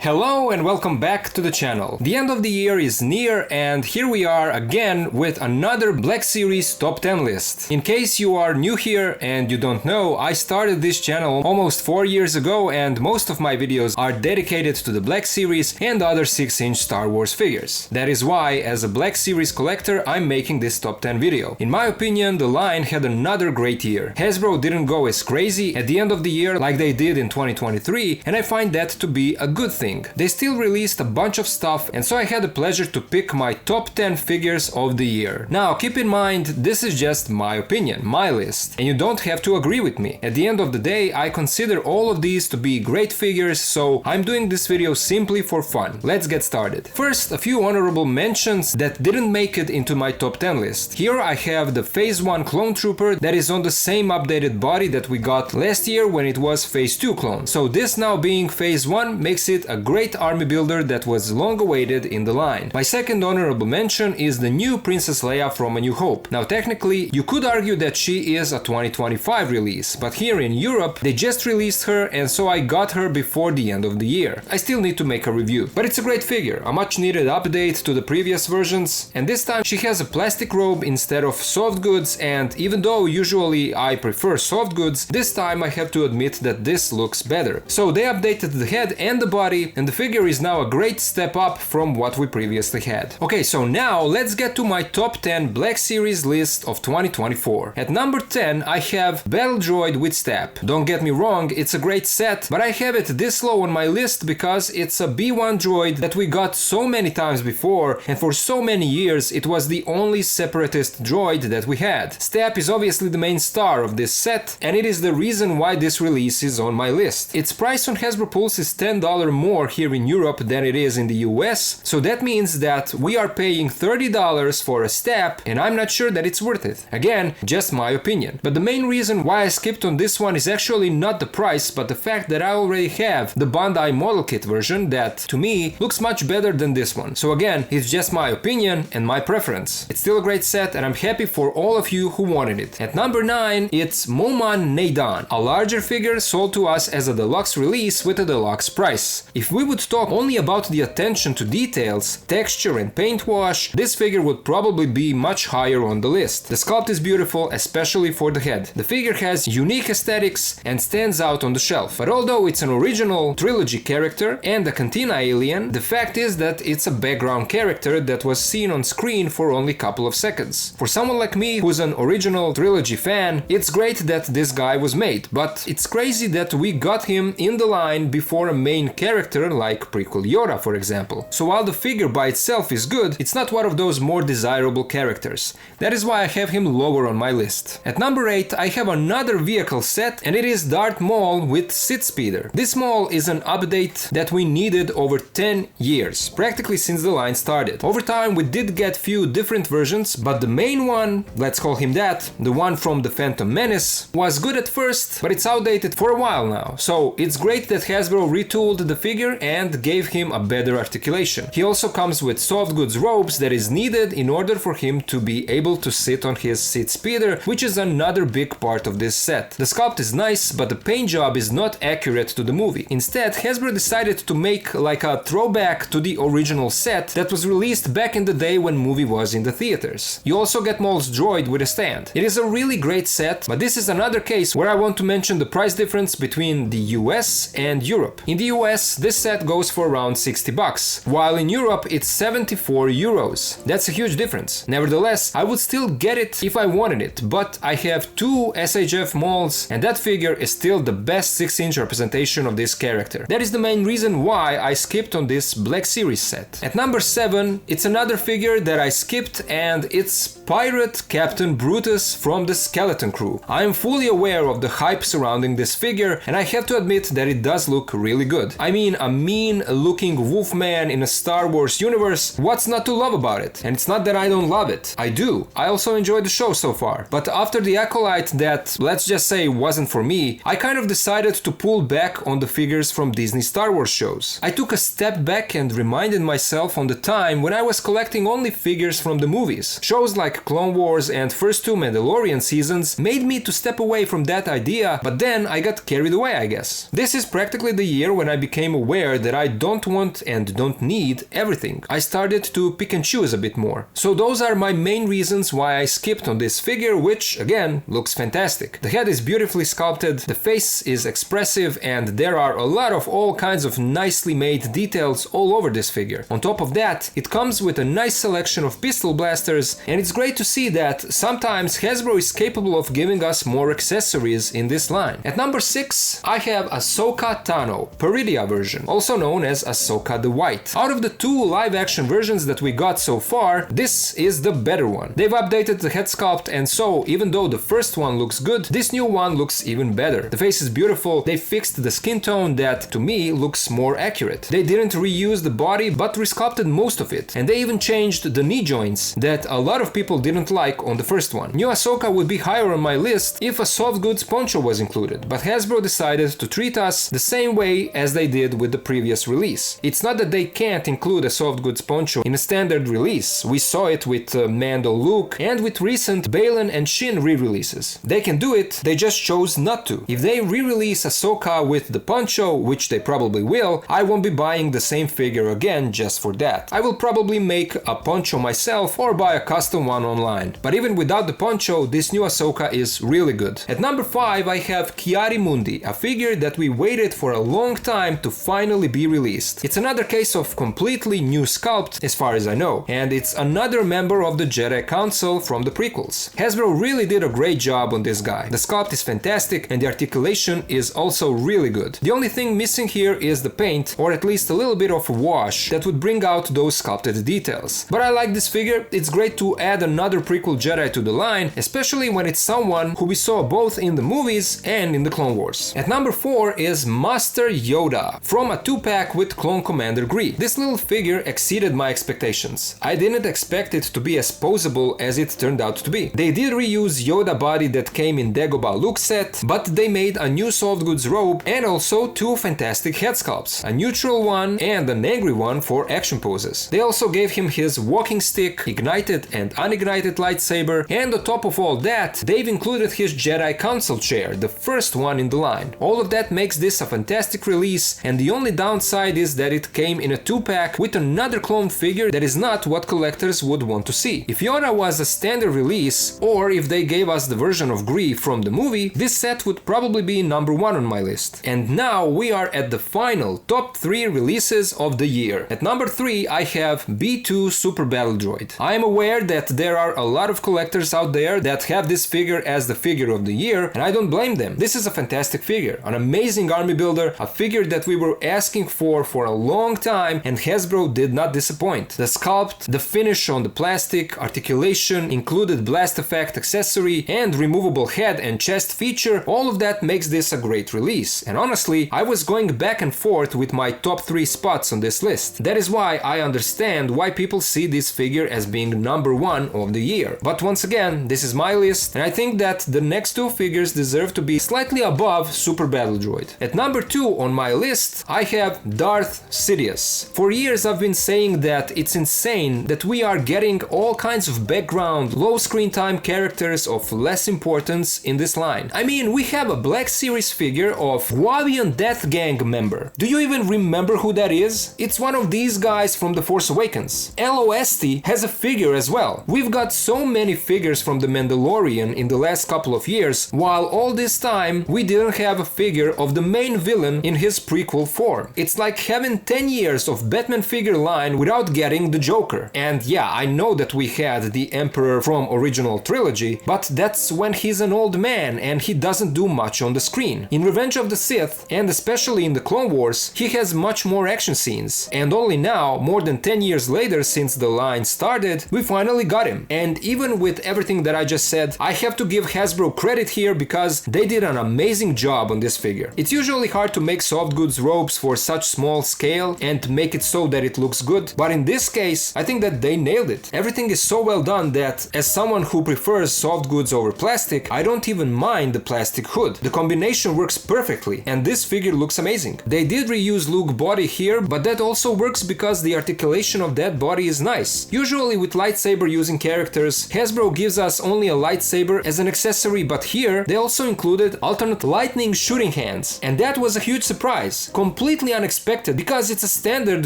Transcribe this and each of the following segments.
Hello and welcome back to the channel. The end of the year is near and here we are again with another Black Series top 10 list. In case you are new here and you don't know, I started this channel almost 4 years ago and most of my videos are dedicated to the Black Series and other 6-inch Star Wars figures. That is why, as a Black Series collector, I'm making this top 10 video. In my opinion, the line had another great year. Hasbro didn't go as crazy at the end of the year like they did in 2023, and I find that to be a good thing. They still released a bunch of stuff, and so I had the pleasure to pick my top 10 figures of the year. Now, keep in mind, this is just my opinion, my list, and you don't have to agree with me. At the end of the day, I consider all of these to be great figures, so I'm doing this video simply for fun. Let's get started. First, a few honorable mentions that didn't make it into my top 10 list. Here I have the Phase 1 Clone Trooper that is on the same updated body that we got last year when it was Phase 2 clone. So this now being Phase 1 makes it a great army builder that was long awaited in the line. My second honorable mention is the new Princess Leia from A New Hope. Now technically, you could argue that she is a 2025 release, but here in Europe they just released her and so I got her before the end of the year. I still need to make a review, but it's a great figure, a much needed update to the previous versions, and this time she has a plastic robe instead of soft goods, and even though usually I prefer soft goods, this time I have to admit that this looks better. So they updated the head and the body, and the figure is now a great step up from what we previously had. Okay, so now let's get to my top 10 Black Series list of 2024. At number 10 I have Battle Droid with STAP. Don't get me wrong, it's a great set, but I have it this low on my list because it's a B1 droid that we got so many times before, and for so many years it was the only separatist droid that we had. STAP is obviously the main star of this set, and it is the reason why this release is on my list. Its price on Hasbro Pulse is $10 more here in Europe than it is in the US, so that means that we are paying $30 for a STAP, and I'm not sure that it's worth it. Again, just my opinion. But the main reason why I skipped on this one is actually not the price, but the fact that I already have the Bandai model kit version that, to me, looks much better than this one. So again, it's just my opinion and my preference. It's still a great set and I'm happy for all of you who wanted it. At number 9, it's Moman Neidan, a larger figure sold to us as a deluxe release with a deluxe price. If we would talk only about the attention to details, texture and paint wash, this figure would probably be much higher on the list. The sculpt is beautiful, especially for the head. The figure has unique aesthetics and stands out on the shelf. But although it's an original trilogy character and a Cantina alien, the fact is that it's a background character that was seen on screen for only a couple of seconds. For someone like me who's an original trilogy fan, it's great that this guy was made, but it's crazy that we got him in the line before a main character like prequel Yoda, for example. So while the figure by itself is good, it's not one of those more desirable characters. That is why I have him lower on my list. At number 8 I have another vehicle set, and it is Darth Maul with Sith Speeder. This Maul is an update that we needed over 10 years, practically since the line started. Over time we did get few different versions, but the main one, let's call him that, the one from the Phantom Menace, was good at first, but it's outdated for a while now. So it's great that Hasbro retooled the figure and gave him a better articulation. He also comes with soft goods robes that is needed in order for him to be able to sit on his Sith Speeder, which is another big part of this set. The sculpt is nice, but the paint job is not accurate to the movie. Instead, Hasbro decided to make like a throwback to the original set that was released back in the day when movie was in the theaters. You also get Maul's droid with a stand. It is a really great set, but this is another case where I want to mention the price difference between the US and Europe. In the US, this set goes for around $60, while in Europe it's 74 euros. That's a huge difference. Nevertheless, I would still get it if I wanted it, but I have two SHF Mauls and that figure is still the best 6-inch representation of this character. That is the main reason why I skipped on this Black Series set. At number 7, it's another figure that I skipped, and it's Pirate Captain Brutus from the Skeleton Crew. I am fully aware of the hype surrounding this figure, and I have to admit that it does look really good. I mean, a mean-looking wolfman in a Star Wars universe, what's not to love about it? And it's not that I don't love it. I do. I also enjoyed the show so far. But after the Acolyte that, let's just say, wasn't for me, I kind of decided to pull back on the figures from Disney Star Wars shows. I took a step back and reminded myself on the time when I was collecting only figures from the movies. Shows like like Clone Wars and first two Mandalorian seasons made me to step away from that idea, but then I got carried away, I guess. This is practically the year when I became aware that I don't want and don't need everything. I started to pick and choose a bit more. So those are my main reasons why I skipped on this figure, which again looks fantastic. The head is beautifully sculpted, the face is expressive, and there are a lot of all kinds of nicely made details all over this figure. On top of that, it comes with a nice selection of pistol blasters, and it's great to see that sometimes Hasbro is capable of giving us more accessories in this line. At number 6, I have Ahsoka Tano, Peridea version, also known as Ahsoka the White. Out of the two live-action versions that we got so far, this is the better one. They've updated the head sculpt, and so even though the first one looks good, this new one looks even better. The face is beautiful, they fixed the skin tone that, to me, looks more accurate. They didn't reuse the body, but resculpted most of it, and they even changed the knee joints that a lot of people didn't like on the first one. New Ahsoka would be higher on my list if a soft goods poncho was included, but Hasbro decided to treat us the same way as they did with the previous release. It's not that they can't include a soft goods poncho in a standard release. We saw it with Mando Luke and with recent Baylan and Shin re-releases. They can do it, they just chose not to. If they re-release Ahsoka with the poncho, which they probably will, I won't be buying the same figure again just for that. I will probably make a poncho myself or buy a custom one online. But even without the poncho, this new Ahsoka is really good. At number 5, I have Ki-Adi-Mundi, a figure that we waited for a long time to finally be released. It's another case of completely new sculpt as far as I know, and it's another member of the Jedi Council from the prequels. Hasbro really did a great job on this guy. The sculpt is fantastic and the articulation is also really good. The only thing missing here is the paint, or at least a little bit of wash that would bring out those sculpted details. But I like this figure, it's great to add another prequel Jedi to the line, especially when it's someone who we saw both in the movies and in the Clone Wars. At number 4 is Master Yoda, from a 2-pack with Clone Commander Gree. This little figure exceeded my expectations. I didn't expect it to be as posable as it turned out to be. They did reuse Yoda body that came in Dagobah Luke set, but they made a new soft goods robe and also two fantastic head sculpts, a neutral one and an angry one for action poses. They also gave him his walking stick, ignited and unignited lightsaber, and on top of all that, they've included his Jedi Council chair, the first one in the line. All of that makes this a fantastic release, and the only downside is that it came in a 2-pack with another clone figure that is not what collectors would want to see. If Yoda was a standard release, or if they gave us the version of Gree from the movie, this set would probably be number 1 on my list. And now we are at the final top 3 releases of the year. At number 3 I have B2 Super Battle Droid. I am aware that there are a lot of collectors out there that have this figure as the figure of the year, and I don't blame them. This is a fantastic figure, an amazing army builder, a figure that we were asking for a long time, and Hasbro did not disappoint. The sculpt, the finish on the plastic, articulation, included blast effect accessory, and removable head and chest feature, all of that makes this a great release. And honestly, I was going back and forth with my top 3 spots on this list. That is why I understand why people see this figure as being number 1 of the year. But once again, this is my list, and I think that the next 2 figures deserve to be slightly above Super Battle Droid. At number 2 on my list, I have Darth Sidious. For years I've been saying that it's insane that we are getting all kinds of background, low screen time characters of less importance in this line. I mean, we have a Black Series figure of Wavian Death Gang member. Do you even remember who that is? It's one of these guys from The Force Awakens. LOST has a figure as well. We've got so many figures from The Mandalorian in the last couple of years, while all this time we didn't have a figure of the main villain in his prequel form. It's like having 10 years of Batman figure line without getting the Joker. And yeah, I know that we had the Emperor from original trilogy, but that's when he's an old man and he doesn't do much on the screen. In Revenge of the Sith, and especially in the Clone Wars, he has much more action scenes. And only now, more than 10 years later since the line started, we finally got him. And even with everything that I just said, I have to give Hasbro credit here because they did an amazing job on this figure. It's usually hard to make soft goods robes for such small scale and make it so that it looks good, but in this case, I think that they nailed it. Everything is so well done that, as someone who prefers soft goods over plastic, I don't even mind the plastic hood. The combination works perfectly, and this figure looks amazing. They did reuse Luke's body here, but that also works because the articulation of that body is nice. Usually with lightsaber using characters, Hasbro gives us only a lightsaber as an accessory, but here they also included alternate lightning shooting hands. And that was a huge surprise, completely unexpected because it's a standard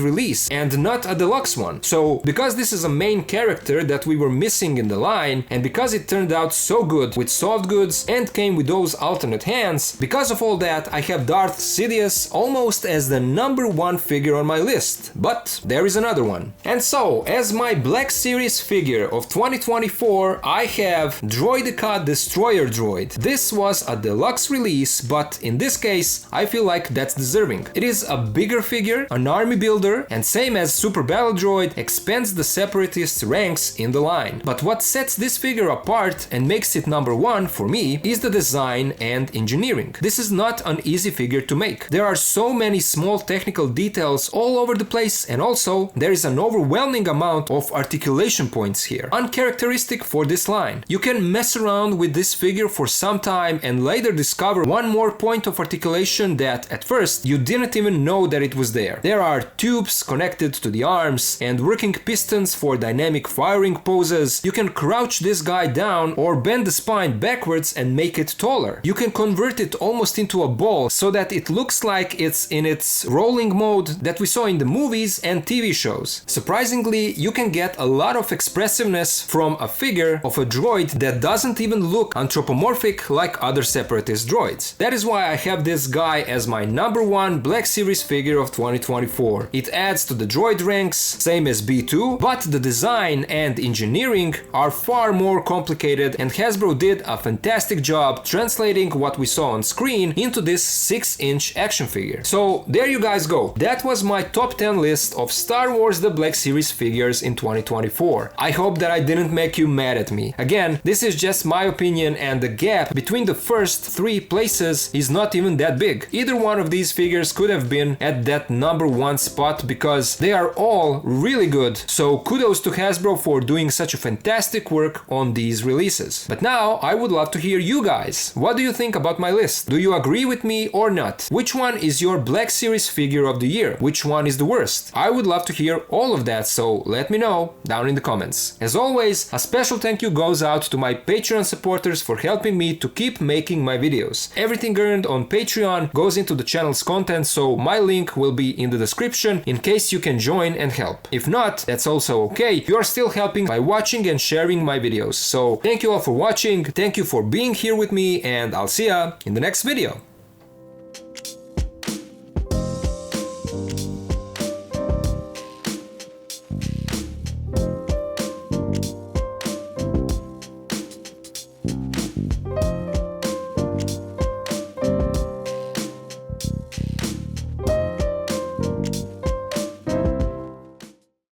release and not a deluxe one. So because this is a main character that we were missing in the line, and because it turned out so good with soft goods and came with those alternate hands, because of all that I have Darth Sidious almost as the #1 figure on my list. But there is another one. And so, as my Black Series figure of 2024, I have Droidika Destroyer Droid. This was a deluxe release, but in this case I feel like that's deserving. It is a bigger figure, an army builder, and same as Super Battle Droid, expands the Separatist ranks in the line. But what sets this figure apart and makes it #1 for me is the design and engineering. This is not an easy figure to make. There are so many small technical details all over the place, and also there is an overwhelming amount of articulation points here, uncharacteristic for this line. You can mess around with this figure for some time and later discover one more point of articulation that at first you didn't even know that it was there. There are tubes connected to the arms and working pistons for dynamic firing poses. You can crouch this guy down or bend the spine backwards and make it taller. You can convert it almost into a ball so that it looks like it's in its rolling mode that we saw in the movies and TV shows. Surprisingly, you can get a lot of expressiveness from a figure of a droid that doesn't even look anthropomorphic like other Separatist droids. That is why I have this guy as my #1 Black Series figure of 2024. It adds to the droid ranks, same as B2, but the design and engineering are far more complicated, and Hasbro did a fantastic job translating what we saw on screen into this 6-inch action figure. So there you guys go. That was my top 10 list of Star Wars The Black Series figures in 2024. I hope that I didn't make you mad at me. Again, this is just my opinion, and the gap between the first 3 places is not even that big. Either one of these figures could have been at that #1 spot because they are all really good. So kudos to Hasbro for doing such a fantastic work on these releases. But now I would love to hear you guys. What do you think about my list? Do you agree with me or not? Which one is your Black Series figure of the year? Which one is the worst? I would love to hear all of that, so let me know down in the comments. As always, a special thank you goes out to my Patreon supporters for helping me to keep making my videos. Everything earned on Patreon goes into the channel's content, so my link will be in the description in case you can join and help. If not, that's also okay. You are still helping by watching and sharing my videos. So thank you all for watching, thank you for being here with me, and I'll see ya in the next video.